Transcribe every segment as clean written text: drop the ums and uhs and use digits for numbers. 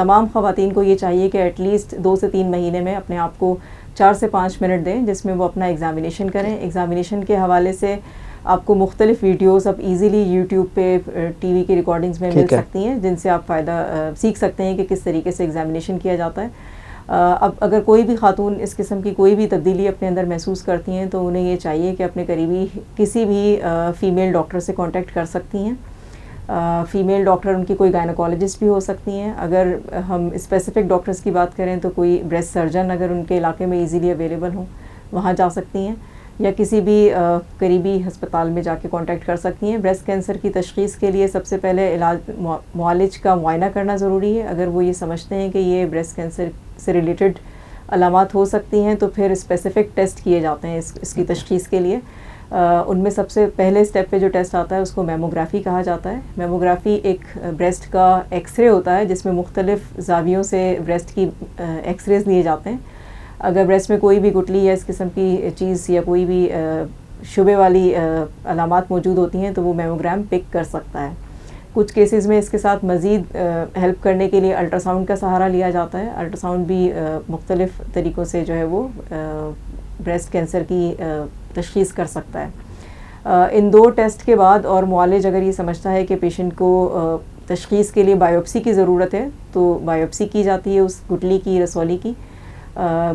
تمام خواتین کو یہ چاہیے کہ ایٹ لیسٹ 2 سے 3 مہینے میں اپنے آپ کو 4 سے 5 منٹ دیں جس میں وہ اپنا ایگزامینیشن کریں. ایگزامینیشن کے حوالے سے آپ کو مختلف ویڈیوز اب ایزیلی یوٹیوب پہ ٹی وی کی ریکارڈنگز میں مل سکتی ہیں جن سے آپ فائدہ سیکھ سکتے ہیں کہ کس طریقے سے ایگزامینیشن کیا جاتا ہے. اب اگر کوئی بھی خاتون اس قسم کی کوئی بھی تبدیلی اپنے اندر محسوس کرتی ہیں تو انہیں یہ چاہیے کہ اپنے قریبی کسی بھی فیمیل ڈاکٹر سے کانٹیکٹ کر سکتی ہیں. فیمیل ڈاکٹر ان کی کوئی گائنیکالوجسٹ بھی ہو سکتی ہیں. اگر ہم اسپیسیفک ڈاکٹرز کی بات کریں تو کوئی بریسٹ سرجن اگر ان کے علاقے میں ایزیلی اویلیبل ہوں وہاں جا سکتی ہیں, یا کسی بھی قریبی ہسپتال میں جا کے کانٹیکٹ کر سکتی ہیں. بریسٹ کینسر کی تشخیص کے لیے سب سے پہلے علاج معالج کا معائنہ کرنا ضروری ہے. اگر وہ یہ سمجھتے ہیں کہ یہ بریسٹ کینسر سے ریلیٹڈ علامات ہو سکتی ہیں تو پھر اسپیسیفک ٹیسٹ کیے جاتے ہیں اس کی تشخیص کے لیے. ان میں سب سے پہلے اسٹیپ پہ جو ٹیسٹ آتا ہے اس کو میموگرافی کہا جاتا ہے. میموگرافی ایک بریسٹ کا ایکس رے ہوتا ہے جس میں مختلف زاویوں سے بریسٹ کی ایکس ریز لیے جاتے ہیں. اگر بریسٹ میں کوئی بھی گٹلی یا اس قسم کی چیز یا کوئی بھی شبے والی علامات موجود ہوتی ہیں تو وہ میموگرام پک کر سکتا ہے. کچھ کیسز میں اس کے ساتھ مزید ہیلپ کرنے کے لیے الٹرا ساؤنڈ کا سہارا لیا جاتا ہے. الٹرا ساؤنڈ بھی مختلف طریقوں سے جو ہے وہ بریسٹ کینسر کی تشخیص کر سکتا ہے. ان 2 ٹیسٹ کے بعد اور معالج اگر یہ سمجھتا ہے کہ پیشنٹ کو تشخیص کے لیے بائیوپسی کی ضرورت ہے تو بائیوپسی کی جاتی ہے اس گٹلی کی, رسولی کی.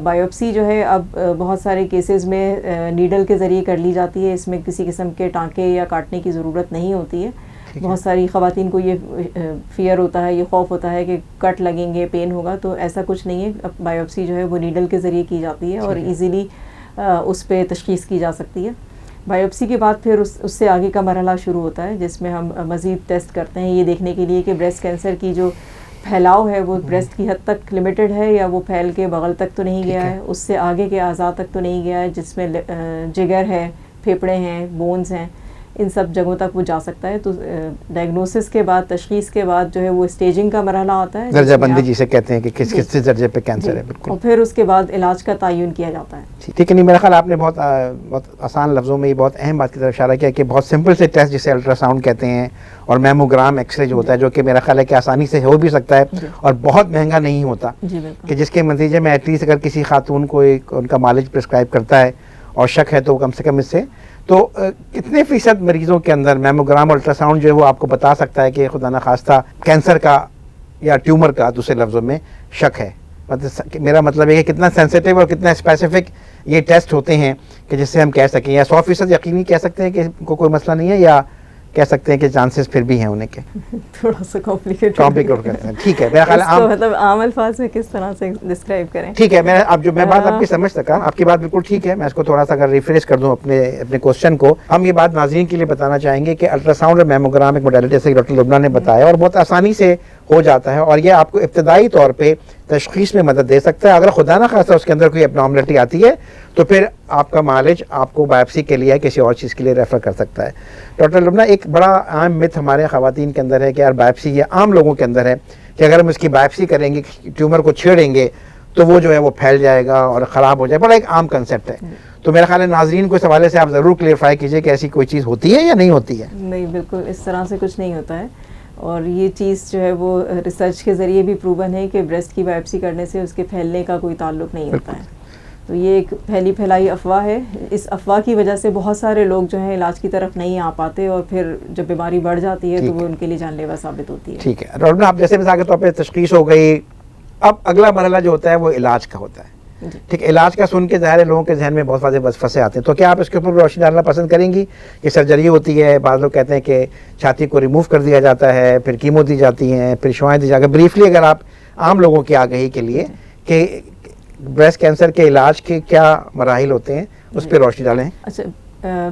بائیوپسی جو ہے اب بہت سارے کیسز میں نیڈل کے ذریعے کر لی جاتی ہے. اس میں کسی قسم کے ٹانکے یا کاٹنے کی ضرورت نہیں ہوتی ہے. بہت ساری خواتین کو یہ فیئر ہوتا ہے, یہ خوف ہوتا ہے کہ کٹ لگیں گے, پین ہوگا, تو ایسا کچھ نہیں ہے. اب بائیوپسی جو ہے وہ نیڈل کے ذریعے کی جاتی ہے اور ایزیلی اس پہ تشخیص کی جا سکتی ہے. بائیوپسی کے بعد پھر اس سے آگے کا مرحلہ شروع ہوتا ہے جس میں ہم مزید ٹیسٹ کرتے ہیں یہ دیکھنے کے لیے کہ بریسٹ کینسر کی جو پھیلاؤ ہے وہ بریسٹ کی حد تک لمیٹڈ ہے یا وہ پھیل کے بغل تک تو نہیں گیا ہے, اس سے آگے کے اعضاء تک تو نہیں گیا ہے جس میں جگر ہے, پھیپھڑے ہیں, بونز ہیں, ان سب جگہوں تک وہ جا سکتا ہے. تو ڈائگنوسس کے بعد, تشخیص کے بعد جو ہے وہ اسٹیجنگ کا مرحلہ آتا ہے, درجہ بندی جسے کہتے ہیں کہ کس درجے پہ کینسر ہے. بالکل. اور پھر اس کے بعد علاج کا تعین کیا جاتا ہے. ٹھیک ہے. نہیں, میرا خیال آپ نے بہت آسان لفظوں میں یہ بہت اہم بات کی طرف اشارہ کیا کہ بہت سمپل سے ٹیسٹ جسے الٹرا ساؤنڈ کہتے ہیں اور میموگرام ایکس رے جو ہوتا ہے جو کہ میرا خیال ہے کہ آسانی سے ہو بھی سکتا ہے اور بہت مہنگا نہیں ہوتا, کہ جس کے نتیجے میں ایٹ لیسٹ اگر کسی خاتون کو ان کا معالج پرسکرائب کرتا ہے اور شک ہے تو کم سے کم اس سے تو کتنے فیصد مریضوں کے اندر میموگرام اور الٹرا ساؤنڈ جو ہے وہ آپ کو بتا سکتا ہے کہ خدا نخواستہ کینسر کا یا ٹیومر کا دوسرے لفظوں میں شک ہے. میرا مطلب ہے کہ کتنا سینسیٹیو اور کتنا اسپیسیفک یہ ٹیسٹ ہوتے ہیں کہ جس سے ہم کہہ سکیں, یا 100% یقینی کہہ سکتے ہیں کہ کو کوئی مسئلہ نہیں ہے, یا کہہ سکتے ہیں کہ چانسز پھر بھی ہیں ہونے کے. تھوڑا سا کمپلیکیٹ کرتے ہیں. ٹھیک ہے, میرا خیال ہے مطلب عام الفاظ میں کس طرح سے ڈسکرائب کریں. ٹھیک ہے, میں بات آپ کی سمجھ سکا, آپ کی بات بالکل ٹھیک ہے. میں اس کو تھوڑا سا اگر ریفریش کر دوں اپنے کوشچن کو, ہم یہ بات ناظرین کے لیے بتانا چاہیں گے کہ الٹرا ساؤنڈ اور میموگرام ایک موڈیلٹی سے ڈاکٹر لبنہ نے بتایا اور بہت آسانی سے ہو جاتا ہے اور یہ آپ کو ابتدائی طور پہ تشخیص میں مدد دے سکتا ہے. اگر خدا نہ خواستہ اس کے اندر کوئی ابنارملٹی آتی ہے تو پھر آپ کا معالج آپ کو بایوپسی کے لیے کسی اور چیز کے لیے ریفر کر سکتا ہے. ڈاکٹر لبنہ, ایک بڑا عام مت ہمارے خواتین کے اندر ہے کہ یار بایوپسی, یہ عام لوگوں کے اندر ہے کہ اگر ہم اس کی بایوپسی کریں گے, ٹیومر کو چھیڑیں گے تو وہ جو ہے وہ پھیل جائے گا اور خراب ہو جائے. بڑا ایک عام کنسیپٹ ہے. تو میرا خیال ہے ناظرین کو اس حوالے سے آپ ضرور کلیئرفائی کیجئے کہ ایسی کوئی چیز ہوتی ہے یا نہیں ہوتی ہے. نہیں, بالکل اس طرح سے کچھ نہیں ہوتا ہے, اور یہ چیز جو ہے وہ ریسرچ کے ذریعے بھی پروون ہے کہ بریسٹ کی بایوپسی کرنے سے اس کے پھیلنے کا کوئی تعلق نہیں ہوتا ہے. تو یہ ایک پھیلی پھیلائی افواہ ہے. اس افواہ کی وجہ سے بہت سارے لوگ جو ہیں علاج کی طرف نہیں آ پاتے اور پھر جب بیماری بڑھ جاتی ہے تو وہ ان کے لیے جان لیوا ثابت ہوتی ہے. ٹھیک ہے ڈاکٹر, آپ جیسے مثال کے طور پہ تشخیص ہو گئی, اب اگلا مرحلہ جو ہوتا ہے وہ علاج کا ہوتا ہے. ٹھیک ہے, علاج کا سن کے ظاہر ہے لوگوں کے ذہن میں بہت سارے وسوسے آتے ہیں, تو کیا آپ اس کے اوپر روشنی ڈالنا پسند کریں گی کہ سرجری ہوتی ہے, بعض لوگ کہتے ہیں کہ چھاتی کو ریموو کر دیا جاتا ہے, پھر کیمو دی جاتی ہیں, پھر شعاعیں دی جاتی ہیں. بریفلی اگر آپ عام لوگوں کی آگہی کے لیے کہ بریسٹ کینسر کے علاج کے کیا مراحل ہوتے ہیں اس پہ روشنی ڈالیں. اچھا,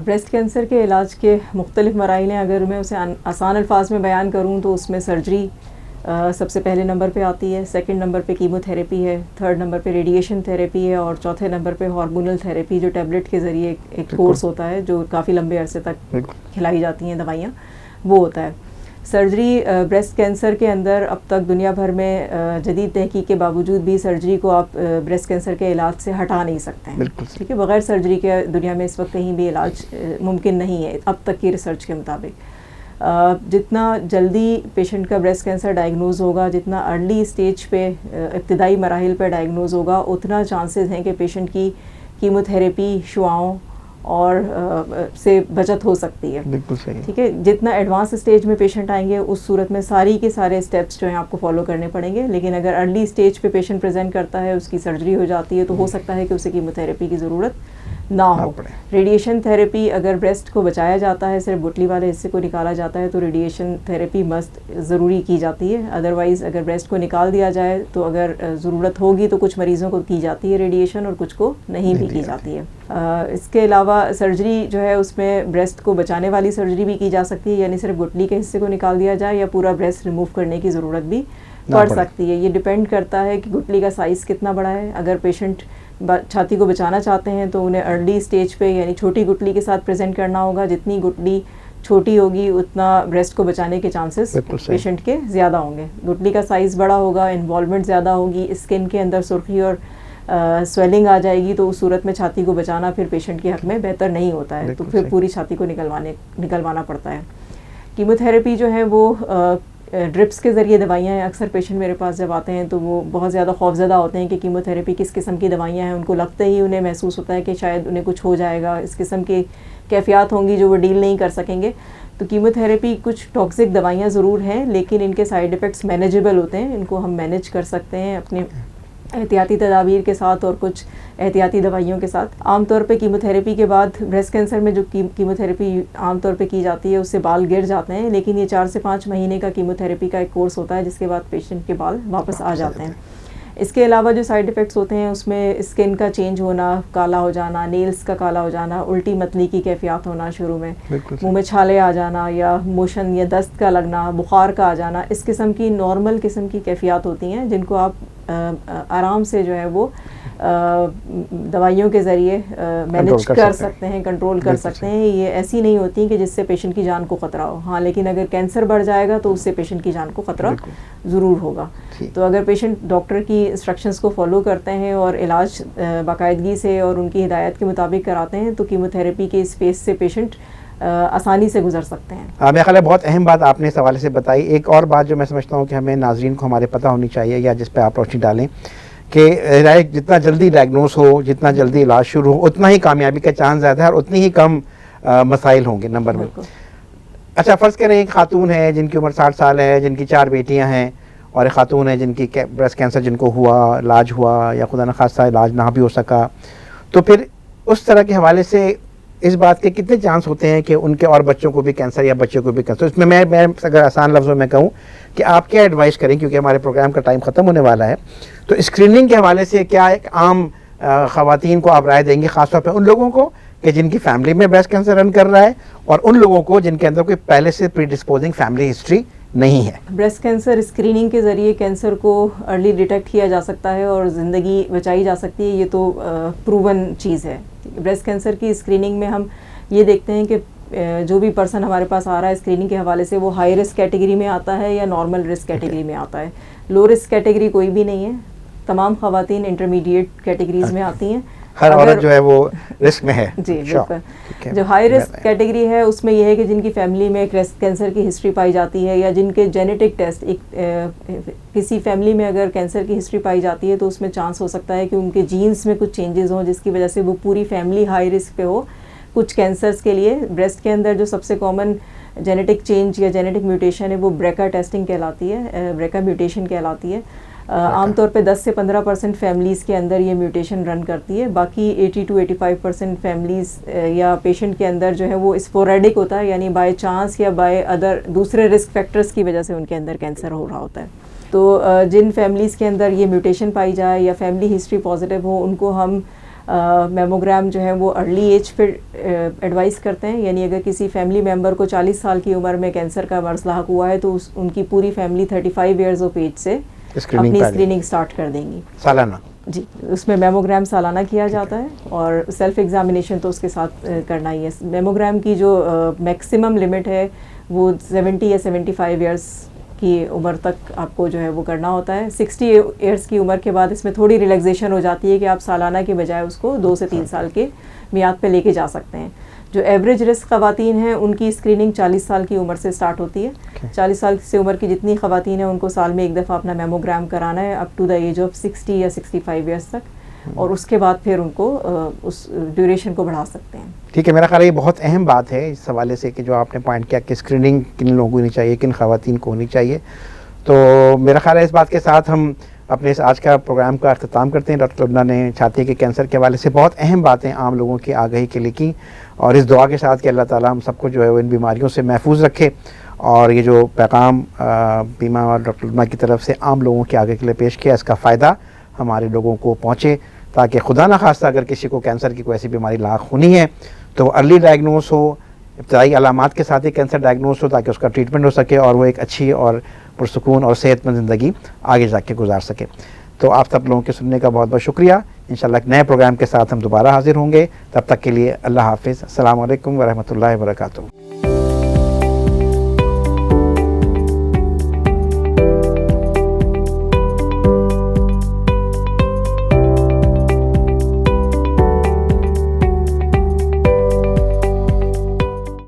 بریسٹ کینسر کے علاج کے مختلف مراحل ہیں. اگر میں اسے آسان الفاظ میں بیان کروں تو اس میں سرجری سب سے پہلے نمبر پہ آتی ہے, سیکنڈ نمبر پہ کیمو تھیراپی ہے, تھرڈ نمبر پہ ریڈیشن تھیراپی ہے, اور چوتھے نمبر پہ ہارمونل تھیراپی جو ٹیبلٹ کے ذریعے ایک کورس ہوتا ہے جو کافی لمبے عرصے تک کھلائی جاتی ہیں دوائیاں, وہ ہوتا ہے. سرجری بریسٹ کینسر کے اندر اب تک دنیا بھر میں جدید تحقیق کے باوجود بھی سرجری کو آپ بریسٹ کینسر کے علاج سے ہٹا نہیں سکتے ہیں. ٹھیک ہے, بغیر سرجری کے دنیا میں اس وقت کہیں بھی علاج ممکن نہیں ہے اب تک کی ریسرچ کے مطابق. جتنا جلدی پیشنٹ کا بریسٹ کینسر ڈائگنوز ہوگا, جتنا ارلی اسٹیج پہ ابتدائی مراحل پہ ڈائگنوز ہوگا, اتنا چانسز ہیں کہ پیشنٹ کی کیموتھیراپی شعاؤں اور سے بچت ہو سکتی ہے. بالکل صحیح. ٹھیک ہے, جتنا ایڈوانس اسٹیج میں پیشنٹ آئیں گے اس صورت میں ساری کے سارے اسٹیپس جو ہیں آپ کو فالو کرنے پڑیں گے. لیکن اگر ارلی اسٹیج پہ پیشنٹ پریزنٹ کرتا ہے, اس کی سرجری ہو جاتی ہے, تو ہو سکتا ہے کہ اسے کیموتھیراپی کی ضرورت نہ ہو. ریڈیشن تھیراپی اگر بریسٹ کو بچایا جاتا ہے, صرف گٹلی والے حصے کو نکالا جاتا ہے, تو ریڈیشن تھیراپی مست ضروری کی جاتی ہے. ادروائز اگر بریسٹ کو نکال دیا جائے تو اگر ضرورت ہوگی تو کچھ مریضوں کو کی جاتی ہے ریڈیشن, اور کچھ کو نہیں بھی کی جاتی ہے. اس کے علاوہ سرجری جو ہے اس میں بریسٹ کو بچانے والی سرجری بھی کی جا سکتی ہے, یعنی صرف گٹلی کے حصے کو نکال دیا جائے, یا پورا بریسٹ ریموو کرنے کی ضرورت بھی پڑ سکتی ہے. یہ ڈپینڈ کرتا ہے کہ گٹلی کا سائز کتنا بڑا ہے. اگر پیشنٹ چھاتی کو بچانا چاہتے ہیں تو انہیں ارلی اسٹیج پہ یعنی چھوٹی گٹلی کے ساتھ پریزنٹ کرنا ہوگا. جتنی گٹلی چھوٹی ہوگی اتنا بریسٹ کو بچانے کے چانسز پیشنٹ کے زیادہ ہوں گے. گٹلی کا سائز بڑا ہوگا, انوالومنٹ زیادہ ہوگی, اسکن کے اندر سرخی اور سویلنگ آ جائے گی, تو اس صورت میں چھاتی کو بچانا پھر پیشنٹ کے حق میں بہتر نہیں ہوتا ہے, تو پھر پوری چھاتی کو نکلوانا پڑتا ہے. کیموتھیراپی جو ہے وہ ڈرپس کے ذریعے دوائیاں ہیں. اکثر پیشنٹ میرے پاس جب آتے ہیں تو وہ بہت زیادہ خوفزدہ ہوتے ہیں کہ کیموتھیراپی کس قسم کی دوائیاں ہیں. ان کو لگتے ہی انہیں محسوس ہوتا ہے کہ شاید انہیں کچھ ہو جائے گا, اس قسم کی کیفیات ہوں گی جو وہ ڈیل نہیں کر سکیں گے. تو کیموتھیراپی کچھ ٹاکسک دوائیاں ضرور ہیں, لیکن ان کے سائیڈ ایفیکٹس مینیجیبل ہوتے ہیں. ان کو ہم مینیج کر سکتے ہیں اپنے احتیاطی تدابیر کے ساتھ اور کچھ احتیاطی دوائیوں کے ساتھ. عام طور پہ کیموتھیراپی کے بعد بریسٹ کینسر میں جو کیموتھیراپی عام طور پہ کی جاتی ہے اس سے بال گر جاتے ہیں, لیکن یہ 4 سے 5 مہینے کا کیموتھیراپی کا ایک کورس ہوتا ہے جس کے بعد پیشنٹ کے بال واپس آ جاتے ہیں. اس کے علاوہ جو سائیڈ ایفیکٹس ہوتے ہیں اس میں اسکن کا چینج ہونا, کالا ہو جانا, نیلز کا کالا ہو جانا, الٹی متلی کی کیفیات ہونا شروع میں, منہ میں چھالے آ جانا, یا موشن یا دست کا لگنا, بخار کا آ جانا. اس قسم کی نارمل قسم کی کیفیات ہوتی ہیں جن کو آپ آرام سے جو ہے وہ دوائیوں کے ذریعے مینیج کر سکتے ہیں, کنٹرول کر سکتے ہیں. یہ ایسی نہیں ہوتی کہ جس سے پیشنٹ کی جان کو خطرہ ہو. ہاں, لیکن اگر کینسر بڑھ جائے گا تو اس سے پیشنٹ کی جان کو خطرہ ضرور ہوگا. تو اگر پیشنٹ ڈاکٹر کی انسٹرکشنز کو فالو کرتے ہیں اور علاج باقاعدگی سے اور ان کی ہدایت کے مطابق کراتے ہیں تو کیموتھیراپی کے اس فیز سے پیشنٹ آسانی سے گزر سکتے ہیں. میرا خیال ہے بہت اہم بات آپ نے اس حوالے سے بتائی. ایک اور بات جو میں سمجھتا ہوں کہ ہمیں ناظرین کو ہمارے پتہ ہونی چاہیے, یا جس پہ آپ روشنی ڈالیں, کہ جتنا جلدی ڈائگنوز ہو, جتنا جلدی علاج شروع ہو, اتنا ہی کامیابی کا چانس زیادہ ہے اور اتنی ہی کم مسائل ہوں گے نمبر میں. اچھا, فرض کریں ایک خاتون ہے جن کی عمر 60 سال ہے, جن کی 4 بیٹیاں ہیں, اور ایک خاتون ہے جن کی بریسٹ کینسر جن کو ہوا, علاج ہوا, یا خدا نخواستہ علاج نہ بھی ہو سکا, تو پھر اس طرح کے حوالے سے اس بات کے کتنے چانس ہوتے ہیں کہ ان کے اور بچوں کو بھی کینسر یا بچوں کو بھی کینسر؟ اس میں میں اگر آسان لفظوں میں کہوں کہ آپ کیا ایڈوائز کریں, کیونکہ ہمارے پروگرام کا ٹائم ختم ہونے والا ہے, تو اسکریننگ کے حوالے سے کیا ایک عام خواتین کو آپ رائے دیں گے, خاص طور پہ ان لوگوں کو کہ جن کی فیملی میں بریسٹ کینسر رن کر رہا ہے, اور ان لوگوں کو جن کے اندر کوئی پہلے سے پری ڈسپوزنگ فیملی ہسٹری نہیں ہے؟ بریسٹ کینسر اسکریننگ کے ذریعے کینسر کو ارلی ڈیٹیکٹ کیا جا سکتا ہے اور زندگی بچائی جا سکتی ہے. یہ تو پروون چیز ہے. بریسٹ کینسر کی اسکریننگ میں ہم یہ دیکھتے ہیں کہ جو بھی پرسن ہمارے پاس آ رہا ہے اسکریننگ کے حوالے سے, وہ ہائی رسک کیٹیگری میں آتا ہے یا نارمل رسک کیٹیگری میں آتا ہے. لو رسک کیٹیگری کوئی بھی نہیں ہے. تمام خواتین انٹرمیڈیٹ کیٹیگریز میں آتی ہیں. ہر عورت جو ہے وہ رسک میں ہے. جی بالکل. جو ہائی رسک کیٹیگری ہے اس میں یہ ہے کہ جن کی فیملی میں کینسر کی ہسٹری پائی جاتی ہے, یا جن کے جینیٹک ٹیسٹ, کسی فیملی میں اگر کینسر کی ہسٹری پائی جاتی ہے تو اس میں چانس ہو سکتا ہے کہ ان کے جینز میں کچھ چینجز ہوں جس کی وجہ سے وہ پوری فیملی ہائی رسک پہ ہو. کچھ کینسرز کے لیے بریسٹ کے اندر جو سب سے کامن جینیٹک چینج یا جینیٹک میوٹیشن ہے وہ بریکا ٹیسٹنگ کہلاتی ہے, بریکا میوٹیشن کہلاتی ہے. عام طور پہ 10 سے 15% فیملیز کے اندر یہ میوٹیشن رن کرتی ہے. باقی 80 to 85% فیملیز یا پیشنٹ کے اندر جو ہے وہ اسپوریڈک ہوتا ہے, یعنی بائی چانس یا بائی ادر دوسرے رسک فیکٹرز کی وجہ سے ان کے اندر کینسر ہو رہا ہوتا ہے. تو جن فیملیز کے اندر یہ میوٹیشن پائی جائے یا فیملی ہسٹری پازیٹیو ہو, ان کو ہم میموگرام جو ہے وہ ارلی ایج پہ ایڈوائز کرتے ہیں. یعنی اگر کسی فیملی ممبر کو 40 سال کی عمر میں کینسر کا مرض لاحق ہوا ہے تو ان کی پوری فیملی 35 ایئرز آف ایج سے اپنی اسکریننگ سٹارٹ کر دیں گی سالانہ. جی, اس میں میموگرام سالانہ کیا جاتا ہے اور سیلف ایگزامینیشن تو اس کے ساتھ کرنا ہی ہے. میموگرام کی جو میکسیمم لمٹ ہے وہ 70 یا 75 ایئرس کی عمر تک آپ کو جو ہے وہ کرنا ہوتا ہے. 60 ایئرس کی عمر کے بعد اس میں تھوڑی ریلیکسیشن ہو جاتی ہے کہ آپ سالانہ کے بجائے اس کو 2 سے 3 سال کے میعاد پہ لے کے جا سکتے ہیں. جو ایوریج رسک خواتین ہیں ان کی اسکریننگ 40 سال کی عمر سے اسٹارٹ ہوتی ہے. 40 سال سے عمر کی جتنی خواتین ہیں ان کو سال میں ایک دفعہ اپنا میموگرام کرانا ہے up to the age of 60 یا 65 ایئرس تک, اور اس کے بعد پھر ان کو اس ڈیوریشن کو بڑھا سکتے ہیں. ٹھیک ہے, میرا خیال ہے یہ بہت اہم بات ہے اس حوالے سے کہ جو آپ نے پوائنٹ کیا کہ اسکریننگ کن لوگوں کو ہونی چاہیے, کن خواتین کو ہونی چاہیے. تو میرا خیال ہے اس بات کے ساتھ ہم اپنے اس آج کا پروگرام کا اختتام کرتے ہیں. ڈاکٹر لبنہ نے چھاتی کے کینسر کے حوالے سے بہت اہم باتیں عام لوگوں کی آگہی کے لیے کی, اور اس دعا کے ساتھ کہ اللہ تعالیٰ ہم سب کو جو ہے وہ ان بیماریوں سے محفوظ رکھے, اور یہ جو پیغام بیمہ اور ڈاکٹر لبنہ کی طرف سے عام لوگوں کے آگے کے لیے پیش کیا, اس کا فائدہ ہمارے لوگوں کو پہنچے, تاکہ خدا نخواستہ اگر کسی کو کینسر کی کوئی ایسی بیماری لاحق ہونی ہے تو ارلی ڈائگنوز ہو, ابتدائی علامات کے ساتھ ہی کینسر ڈائگنوز ہو, تاکہ اس کا ٹریٹمنٹ ہو سکے اور وہ ایک اچھی اور پرسکون اور صحت مند زندگی آگے جا کے گزار سکے. تو آپ سب لوگوں کے سننے کا بہت بہت شکریہ. انشاءاللہ ایک نئے پروگرام کے ساتھ ہم دوبارہ حاضر ہوں گے. تب تک کے لیے اللہ حافظ. السلام علیکم ورحمۃ اللہ وبرکاتہ.